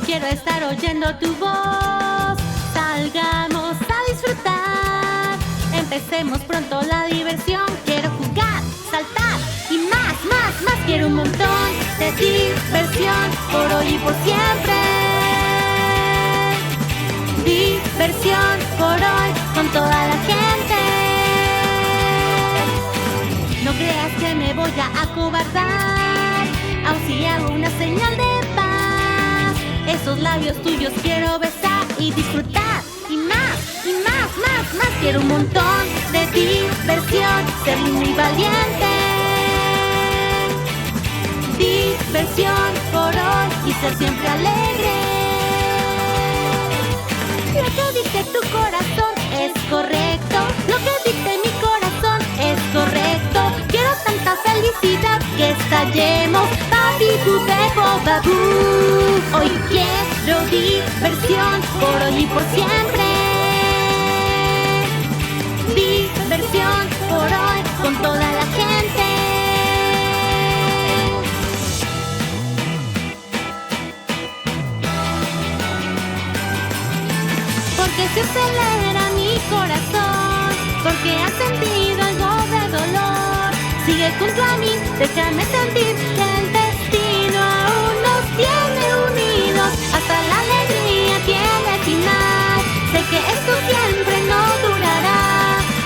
quiero estar oyendo tu voz. Salgamos a disfrutar. Empecemos pronto la diversión. Quiero jugar, saltar y más. Quiero un montón de diversión por hoy y por siempre. Diversión por hoy con toda la gente. No creas que me voy a acobardar, aun si hago una señal de paz. Esos labios tuyos quiero besar y disfrutar. Y más. Quiero un montón de diversión, ser muy valiente. Diversión por hoy y ser siempre alegre. Lo que dice tu corazón es correcto. Lo que dice mi corazón es correcto. Quiero tanta felicidad que estallemos. Papi, pupepo, babú. Hoy quiero diversión por hoy y por siempre. Diversión por hoy con toda la gente. Porque se acelera mi corazón, porque has sentido algo de dolor. Sigue junto a mí, déjame sentir que el destino aún nos tiene unidos. Hasta la alegría tiene final. Sé que esto siempre no durará,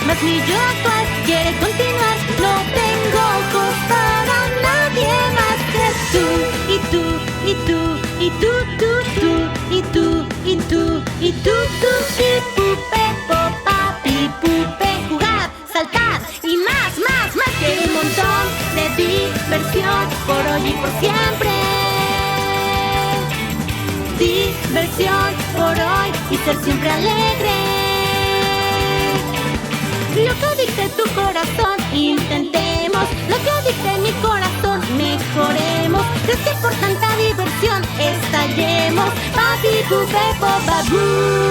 mas mi yo actual quiere continuar. No tengo ojos para nadie más que tú. Y tú, y tú, y tú, y tú, y tú, y tú, y pupe, papi, pupe, jugar, saltar y más. Quiero un montón de diversión por hoy y por siempre. Diversión por hoy y ser siempre alegre. Lo que dicte tu corazón, intentemos. Lo que dicte mi corazón, mejoremos. Es que por tanta diversión estallemos. Papi, pupe, babú.